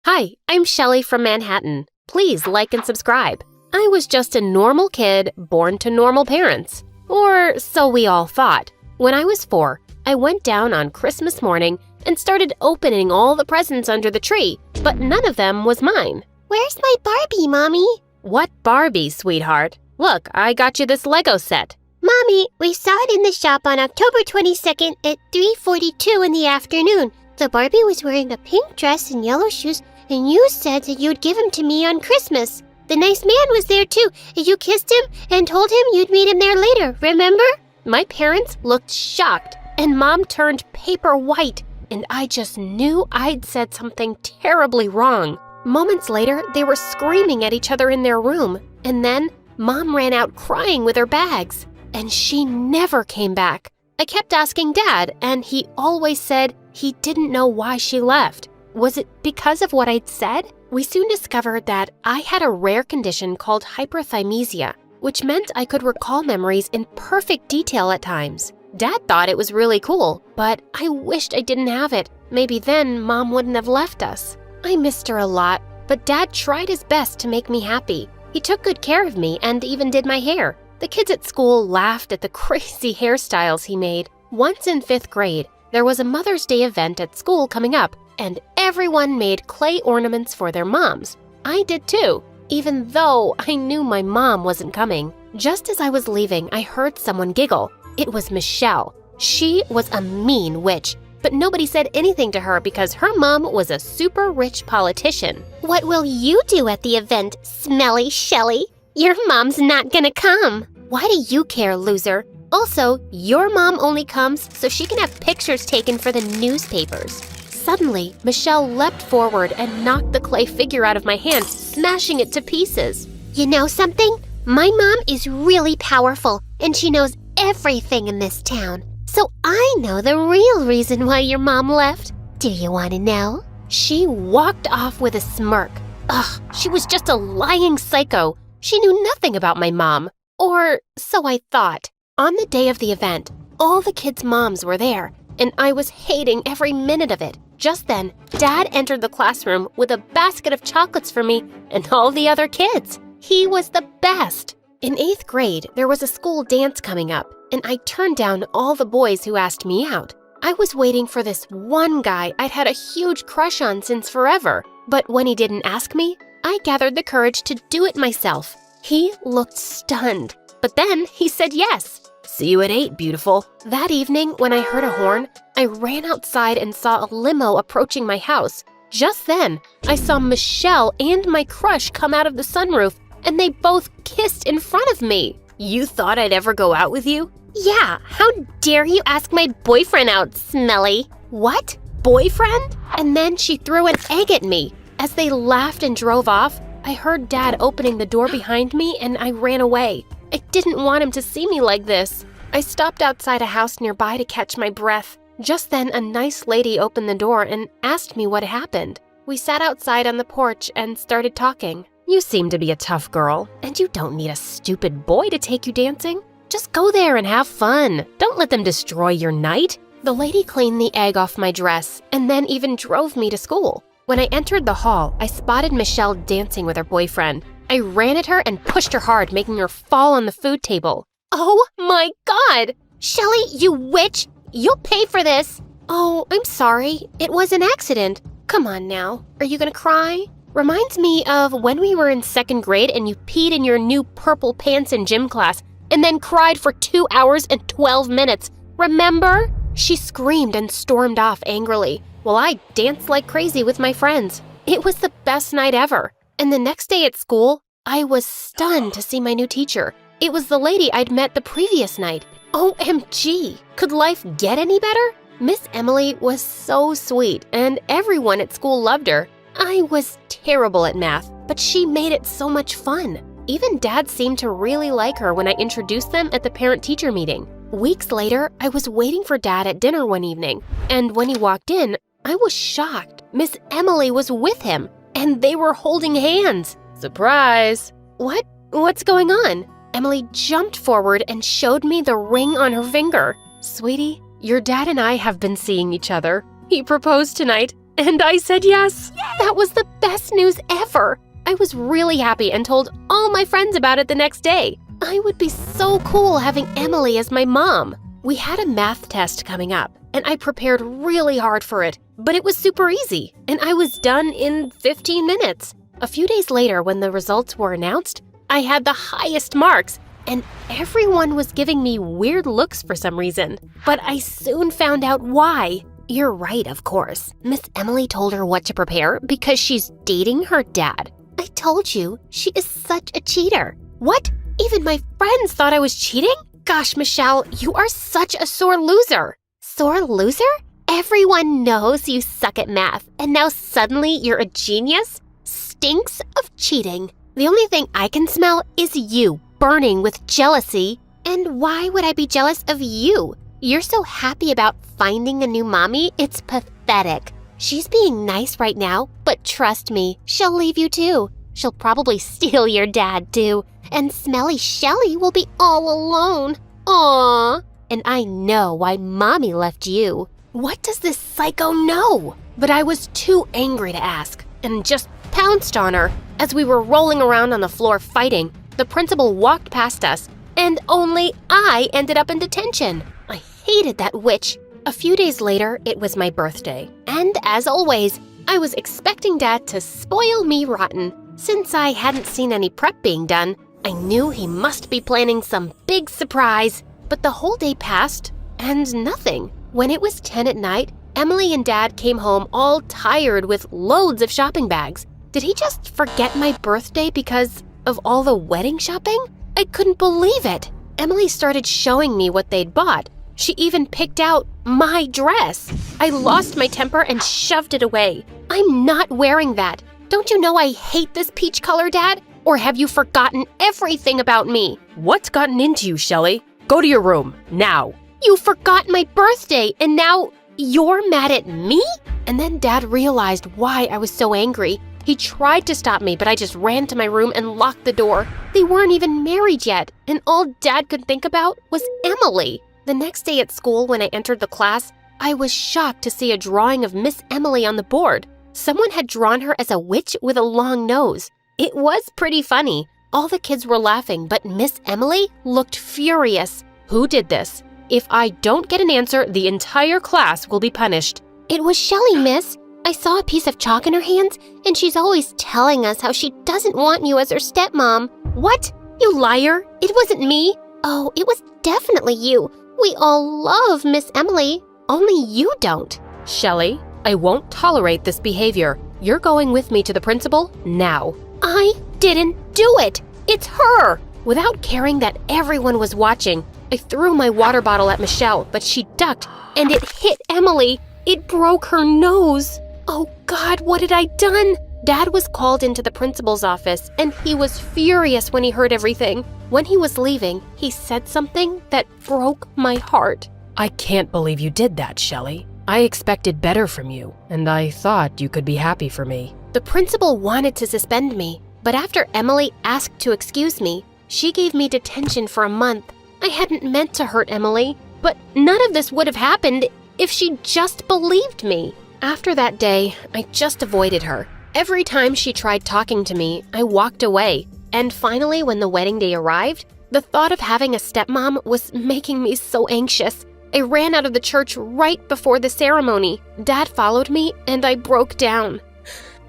Hi, I'm Shelly from Manhattan. Please like and subscribe. I was just a normal kid born to normal parents. Or so we all thought. When I was 4, I went down on Christmas morning and started opening all the presents under the tree, but none of them was mine. Where's my Barbie, Mommy? What Barbie, sweetheart? Look, I got you this Lego set. Mommy, we saw it in the shop on October 22nd at 3:42 in the afternoon. The Barbie was wearing a pink dress and yellow shoes, and you said that you'd give him to me on Christmas. The nice man was there too. You kissed him and told him you'd meet him there later, remember? My parents looked shocked, and Mom turned paper white, and I just knew I'd said something terribly wrong. Moments later, they were screaming at each other in their room, and then Mom ran out crying with her bags, and she never came back. I kept asking Dad, and he always said he didn't know why she left. Was it because of what I'd said? We soon discovered that I had a rare condition called hyperthymesia, which meant I could recall memories in perfect detail at times. Dad thought it was really cool, but I wished I didn't have it. Maybe then Mom wouldn't have left us. I missed her a lot, but Dad tried his best to make me happy. He took good care of me and even did my hair. The kids at school laughed at the crazy hairstyles he made. Once in 5th grade, there was a Mother's Day event at school coming up, and everyone made clay ornaments for their moms. I did too, even though I knew my mom wasn't coming. Just as I was leaving, I heard someone giggle. It was Michelle. She was a mean witch, but nobody said anything to her because her mom was a super rich politician. What will you do at the event, Smelly Shelly? Your mom's not gonna come. Why do you care, loser? Also, your mom only comes so she can have pictures taken for the newspapers. Suddenly, Michelle leapt forward and knocked the clay figure out of my hand, smashing it to pieces. You know something? My mom is really powerful, and she knows everything in this town. So I know the real reason why your mom left. Do you want to know? She walked off with a smirk. Ugh, she was just a lying psycho. She knew nothing about my mom. Or so I thought. On the day of the event, all the kids' moms were there, and I was hating every minute of it. Just then, Dad entered the classroom with a basket of chocolates for me and all the other kids. He was the best. In 8th grade, there was a school dance coming up, and I turned down all the boys who asked me out. I was waiting for this one guy I'd had a huge crush on since forever, but when he didn't ask me, I gathered the courage to do it myself. He looked stunned, but then he said yes. See you at 8, beautiful. That evening, when I heard a horn, I ran outside and saw a limo approaching my house. Just then, I saw Michelle and my crush come out of the sunroof, and they both kissed in front of me. You thought I'd ever go out with you? Yeah, how dare you ask my boyfriend out, Smelly? What? Boyfriend? And then she threw an egg at me. As they laughed and drove off, I heard Dad opening the door behind me and I ran away. I didn't want him to see me like this. I stopped outside a house nearby to catch my breath. Just then, a nice lady opened the door and asked me what happened. We sat outside on the porch and started talking. You seem to be a tough girl, and you don't need a stupid boy to take you dancing. Just go there and have fun. Don't let them destroy your night. The lady cleaned the egg off my dress and then even drove me to school. When I entered the hall, I spotted Michelle dancing with her boyfriend. I ran at her and pushed her hard, making her fall on the food table. Oh my God! Shelly, you witch! You'll pay for this! Oh, I'm sorry. It was an accident. Come on now. Are you gonna cry? Reminds me of when we were in 2nd grade and you peed in your new purple pants in gym class and then cried for 2 hours and 12 minutes. Remember? She screamed and stormed off angrily, while I danced like crazy with my friends. It was the best night ever. And the next day at school, I was stunned to see my new teacher. It was the lady I'd met the previous night. OMG! Could life get any better? Miss Emily was so sweet, and everyone at school loved her. I was terrible at math, but she made it so much fun. Even Dad seemed to really like her when I introduced them at the parent-teacher meeting. Weeks later, I was waiting for Dad at dinner one evening, and when he walked in, I was shocked. Miss Emily was with him, and they were holding hands. Surprise! What's going on? Emily jumped forward and showed me the ring on her finger. Sweetie, your dad and I have been seeing each other. He proposed tonight. And I said yes. That was the best news ever. I was really happy and told all my friends about it the next day. I would be so cool having Emily as my mom. We had a math test coming up, and I prepared really hard for it, but it was super easy, and I was done in 15 minutes. A few days later, when the results were announced, I had the highest marks, and everyone was giving me weird looks for some reason. But I soon found out why. You're right, of course. Miss Emily told her what to prepare because she's dating her dad. I told you, she is such a cheater. What? Even my friends thought I was cheating? Gosh, Michelle, you are such a sore loser. Sore loser? Everyone knows you suck at math, and now suddenly you're a genius? Stinks of cheating. The only thing I can smell is you burning with jealousy. And why would I be jealous of you? You're so happy about finding a new mommy, it's pathetic. She's being nice right now, but trust me, she'll leave you too. She'll probably steal your dad too, and smelly Shelly will be all alone. Aww. And I know why Mommy left you. What does this psycho know? But I was too angry to ask, and just pounced on her. As we were rolling around on the floor fighting, the principal walked past us, and only I ended up in detention. I hated that witch. A few days later, it was my birthday, and as always, I was expecting Dad to spoil me rotten. Since I hadn't seen any prep being done, I knew he must be planning some big surprise. But the whole day passed, and nothing. When it was 10 at night, Emily and Dad came home all tired with loads of shopping bags. Did he just forget my birthday because of all the wedding shopping? I couldn't believe it. Emily started showing me what they'd bought. She even picked out my dress. I lost my temper and shoved it away. I'm not wearing that. Don't you know I hate this peach color, Dad? Or have you forgotten everything about me? What's gotten into you, Shelly? Go to your room, now. You forgot my birthday, and now you're mad at me? And then Dad realized why I was so angry. He tried to stop me, but I just ran to my room and locked the door. They weren't even married yet, and all Dad could think about was Emily. The next day at school, when I entered the class, I was shocked to see a drawing of Miss Emily on the board. Someone had drawn her as a witch with a long nose. It was pretty funny. All the kids were laughing, but Miss Emily looked furious. Who did this? If I don't get an answer, the entire class will be punished. It was Shelly, miss. I saw a piece of chalk in her hands, and she's always telling us how she doesn't want you as her stepmom. What? You liar! It wasn't me! Oh, it was definitely you. We all love Miss Emily. Only you don't. Shelly, I won't tolerate this behavior. You're going with me to the principal now. I didn't do it! It's her! Without caring that everyone was watching, I threw my water bottle at Michelle, but she ducked, and it hit Emily. It broke her nose. Oh God, what had I done? Dad was called into the principal's office, and he was furious when he heard everything. When he was leaving, he said something that broke my heart. I can't believe you did that, Shelly. I expected better from you, and I thought you could be happy for me. The principal wanted to suspend me, but after Emily asked to excuse me, she gave me detention for a month. I hadn't meant to hurt Emily, but none of this would have happened if she just believed me. After that day, I just avoided her. Every time she tried talking to me, I walked away. And finally, when the wedding day arrived, the thought of having a stepmom was making me so anxious. I ran out of the church right before the ceremony. Dad followed me, and I broke down.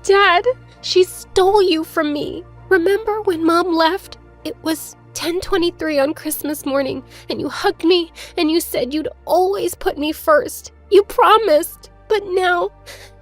Dad, she stole you from me. Remember when Mom left? It was 10:23 on Christmas morning, and you hugged me, and you said you'd always put me first. You promised, but now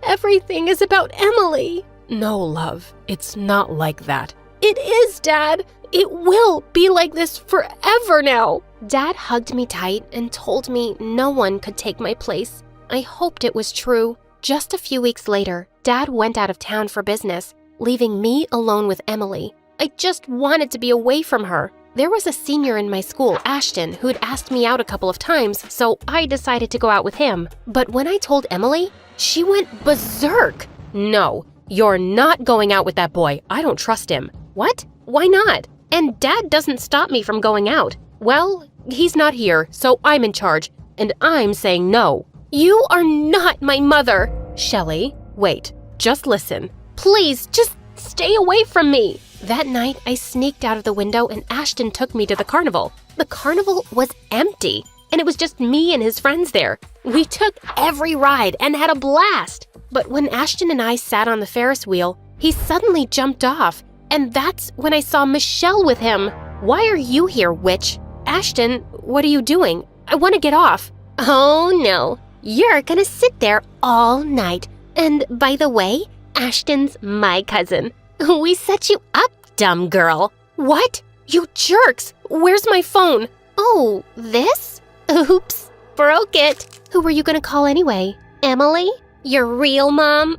everything is about Emily. No, love, it's not like that. It is, Dad. It will be like this forever now. Dad hugged me tight and told me no one could take my place. I hoped it was true. Just a few weeks later, Dad went out of town for business, leaving me alone with Emily. I just wanted to be away from her. There was a senior in my school, Ashton, who'd asked me out a couple of times, so I decided to go out with him. But when I told Emily, she went berserk. No, you're not going out with that boy. I don't trust him. What? Why not? And Dad doesn't stop me from going out. Well, he's not here, so I'm in charge, and I'm saying no. You are not my mother. Shelly, Wait, just listen. Please, just stay away from me. That night, I sneaked out of the window and Ashton took me to the carnival. The carnival was empty, and it was just me and his friends there. We took every ride and had a blast. But when Ashton and I sat on the Ferris wheel, he suddenly jumped off, and that's when I saw Michelle with him. Why are you here, witch? Ashton, what are you doing? I want to get off. Oh no, you're gonna sit there all night. And by the way, Ashton's my cousin. We set you up, dumb girl. What? You jerks! Where's my phone? Oh, this? Oops, broke it. Who were you gonna call anyway? Emily, your real mom?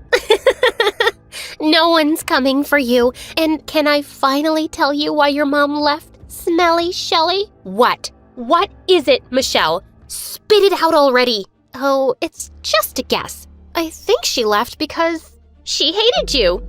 No one's coming for you. And can I finally tell you why your mom left, Smelly Shelly? What? What is it, Michelle? Spit it out already. Oh, it's just a guess. I think she left because she hated you.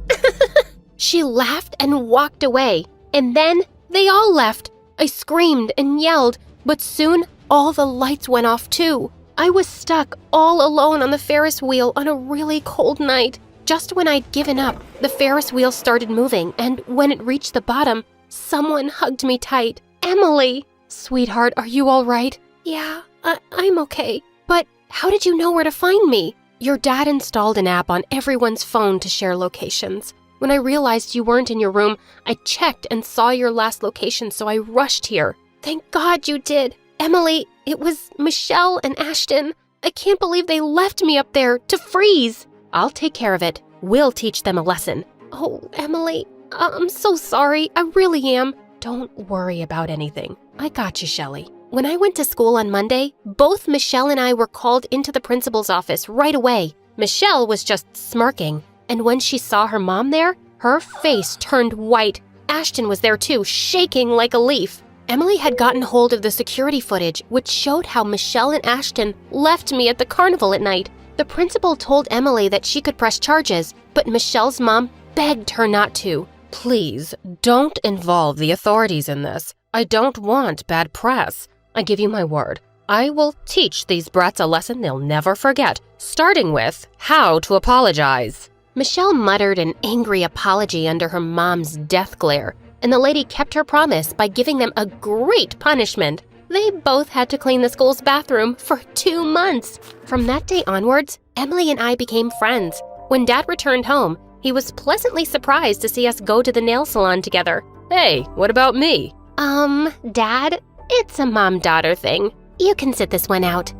She laughed and walked away. And then they all left. I screamed and yelled, but soon all the lights went off too. I was stuck all alone on the Ferris wheel on a really cold night. Just when I'd given up, the Ferris wheel started moving, and when it reached the bottom, someone hugged me tight. Emily! Sweetheart, are you all right? Yeah, I'm okay. But how did you know where to find me? Your dad installed an app on everyone's phone to share locations. When I realized you weren't in your room, I checked and saw your last location, so I rushed here. Thank God you did. Emily, it was Michelle and Ashton. I can't believe they left me up there to freeze. I'll take care of it. We'll teach them a lesson. Oh, Emily, I'm so sorry. I really am. Don't worry about anything. I got you, Shelley. When I went to school on Monday, both Michelle and I were called into the principal's office right away. Michelle was just smirking, and when she saw her mom there, her face turned white. Ashton was there too, shaking like a leaf. Emily had gotten hold of the security footage, which showed how Michelle and Ashton left me at the carnival at night. The principal told Emily that she could press charges, but Michelle's mom begged her not to. Please, don't involve the authorities in this. I don't want bad press. I give you my word. I will teach these brats a lesson they'll never forget, starting with how to apologize. Michelle muttered an angry apology under her mom's death glare, and the lady kept her promise by giving them a great punishment. They both had to clean the school's bathroom for 2 months. From that day onwards, Emily and I became friends. When Dad returned home, he was pleasantly surprised to see us go to the nail salon together. Hey, what about me? Dad, it's a mom-daughter thing. You can sit this one out.